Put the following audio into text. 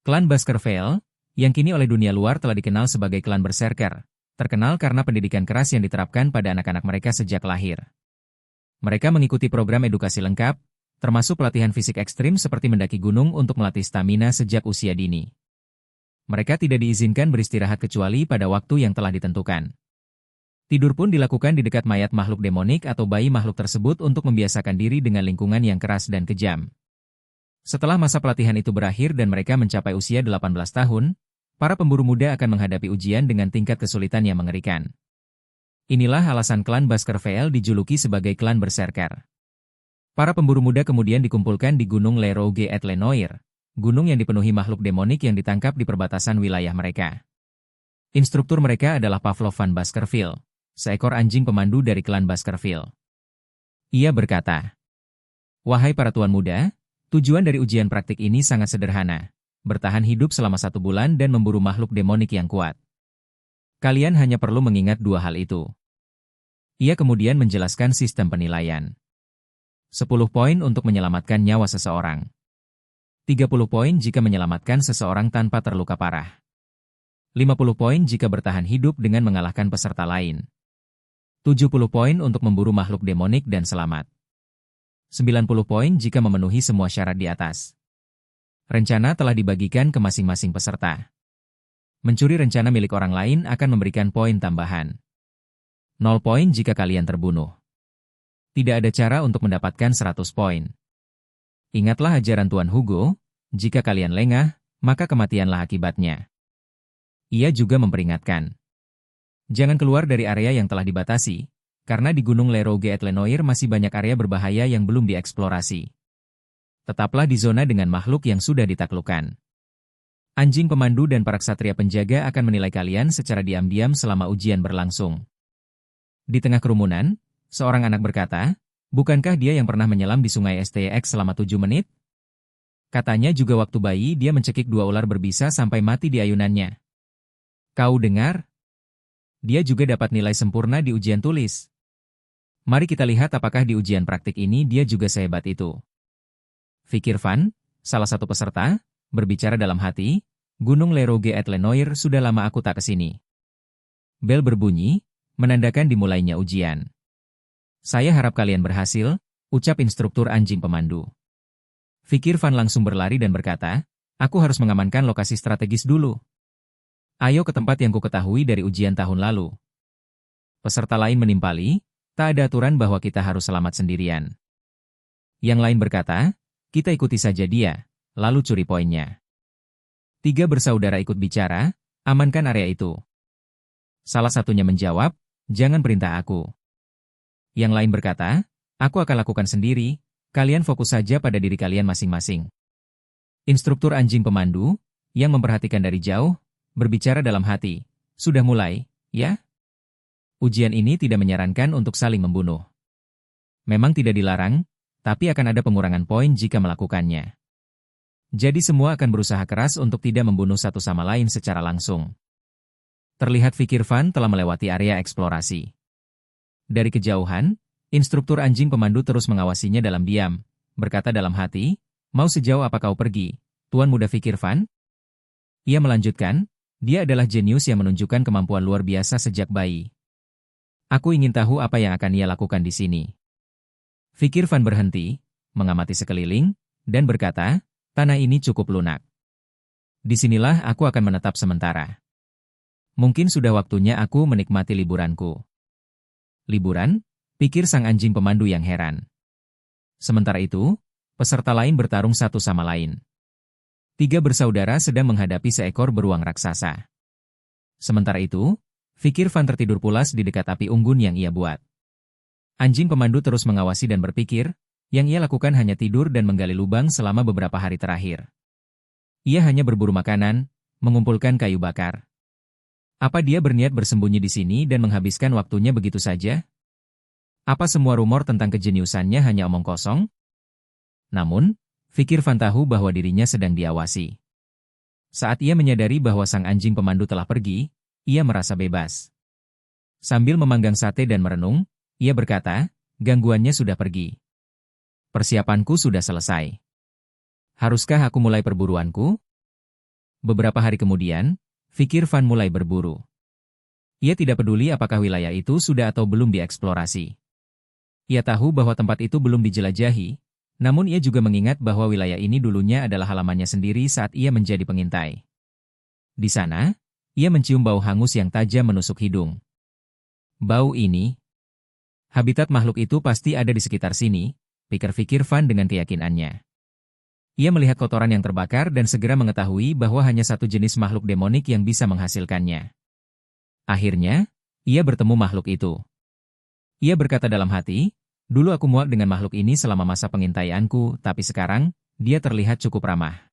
Klan Baskerville, yang kini oleh dunia luar telah dikenal sebagai klan berserker, terkenal karena pendidikan keras yang diterapkan pada anak-anak mereka sejak lahir. Mereka mengikuti program edukasi lengkap, termasuk pelatihan fisik ekstrim seperti mendaki gunung untuk melatih stamina sejak usia dini. Mereka tidak diizinkan beristirahat kecuali pada waktu yang telah ditentukan. Tidur pun dilakukan di dekat mayat makhluk demonik atau bayi makhluk tersebut untuk membiasakan diri dengan lingkungan yang keras dan kejam. Setelah masa pelatihan itu berakhir dan mereka mencapai usia 18 tahun, para pemburu muda akan menghadapi ujian dengan tingkat kesulitan yang mengerikan. Inilah alasan klan Baskerville dijuluki sebagai klan berserker. Para pemburu muda kemudian dikumpulkan di Gunung Le Rouge et Lenoir, gunung yang dipenuhi makhluk demonik yang ditangkap di perbatasan wilayah mereka. Instruktur mereka adalah Pavlov van Baskerville, seekor anjing pemandu dari klan Baskerville. Ia berkata, "Wahai para tuan muda, tujuan dari ujian praktik ini sangat sederhana, bertahan hidup selama 1 bulan dan memburu makhluk demonik yang kuat. Kalian hanya perlu mengingat 2 hal itu." Ia kemudian menjelaskan sistem penilaian. 10 poin untuk menyelamatkan nyawa seseorang. 30 poin jika menyelamatkan seseorang tanpa terluka parah. 50 poin jika bertahan hidup dengan mengalahkan peserta lain. 70 poin untuk memburu makhluk demonik dan selamat. 90 poin jika memenuhi semua syarat di atas. Rencana telah dibagikan ke masing-masing peserta. Mencuri rencana milik orang lain akan memberikan poin tambahan. 0 poin jika kalian terbunuh. Tidak ada cara untuk mendapatkan 100 poin. Ingatlah ajaran Tuan Hugo, jika kalian lengah, maka kematianlah akibatnya. Ia juga memperingatkan. Jangan keluar dari area yang telah dibatasi, karena di Gunung Le Rouge et Lenoir masih banyak area berbahaya yang belum dieksplorasi. Tetaplah di zona dengan makhluk yang sudah ditaklukkan. Anjing pemandu dan para ksatria penjaga akan menilai kalian secara diam-diam selama ujian berlangsung. Di tengah kerumunan, seorang anak berkata, "Bukankah dia yang pernah menyelam di sungai STX selama 7 menit? Katanya juga waktu bayi dia mencekik 2 ular berbisa sampai mati di ayunannya. Kau dengar? Dia juga dapat nilai sempurna di ujian tulis. Mari kita lihat apakah di ujian praktik ini dia juga sehebat itu." Fikir Van, salah satu peserta, berbicara dalam hati, "Gunung Le Rouge et Lenoir sudah lama aku tak kesini." Bel berbunyi, menandakan dimulainya ujian. "Saya harap kalian berhasil," ucap instruktur anjing pemandu. Fikir Van langsung berlari dan berkata, "Aku harus mengamankan lokasi strategis dulu. Ayo ke tempat yang kuketahui dari ujian tahun lalu." Peserta lain menimpali, "Tak ada aturan bahwa kita harus selamat sendirian." Yang lain berkata, "Kita ikuti saja dia, lalu curi poinnya." 3 bersaudara ikut bicara, "Amankan area itu." Salah satunya menjawab, "Jangan perintah aku." Yang lain berkata, "Aku akan lakukan sendiri, kalian fokus saja pada diri kalian masing-masing." Instruktur anjing pemandu, yang memperhatikan dari jauh, berbicara dalam hati, "Sudah mulai, ya? Ujian ini tidak menyarankan untuk saling membunuh. Memang tidak dilarang, tapi akan ada pengurangan poin jika melakukannya. Jadi semua akan berusaha keras untuk tidak membunuh satu sama lain secara langsung." Terlihat Fikir Van telah melewati area eksplorasi. Dari kejauhan, instruktur anjing pemandu terus mengawasinya dalam diam, berkata dalam hati, "Mau sejauh apa kau pergi, Tuan Muda Fikir Van?" Ia melanjutkan, "Dia adalah jenius yang menunjukkan kemampuan luar biasa sejak bayi. Aku ingin tahu apa yang akan ia lakukan di sini." Fikir Van berhenti, mengamati sekeliling, dan berkata, "Tanah ini cukup lunak. Disinilah aku akan menetap sementara. Mungkin sudah waktunya aku menikmati liburanku." "Liburan?" pikir sang anjing pemandu yang heran. Sementara itu, peserta lain bertarung satu sama lain. 3 bersaudara sedang menghadapi seekor beruang raksasa. Sementara itu, Fikir Van tertidur pulas di dekat api unggun yang ia buat. Anjing pemandu terus mengawasi dan berpikir, yang ia lakukan hanya tidur dan menggali lubang selama beberapa hari terakhir. Ia hanya berburu makanan, mengumpulkan kayu bakar. Apa dia berniat bersembunyi di sini dan menghabiskan waktunya begitu saja? Apa semua rumor tentang kejeniusannya hanya omong kosong? Namun, Fikir Van tahu bahwa dirinya sedang diawasi. Saat ia menyadari bahwa sang anjing pemandu telah pergi, ia merasa bebas. Sambil memanggang sate dan merenung, ia berkata, "Gangguannya sudah pergi. Persiapanku sudah selesai. Haruskah aku mulai perburuanku?" Beberapa hari kemudian, Fikir Van mulai berburu. Ia tidak peduli apakah wilayah itu sudah atau belum dieksplorasi. Ia tahu bahwa tempat itu belum dijelajahi, namun ia juga mengingat bahwa wilayah ini dulunya adalah halamannya sendiri saat ia menjadi pengintai. Di sana, ia mencium bau hangus yang tajam menusuk hidung. Bau ini, habitat makhluk itu pasti ada di sekitar sini, pikir-fikir Van dengan keyakinannya. Ia melihat kotoran yang terbakar dan segera mengetahui bahwa hanya satu jenis makhluk demonik yang bisa menghasilkannya. Akhirnya, ia bertemu makhluk itu. Ia berkata dalam hati, dulu aku muak dengan makhluk ini selama masa pengintaianku, tapi sekarang, dia terlihat cukup ramah.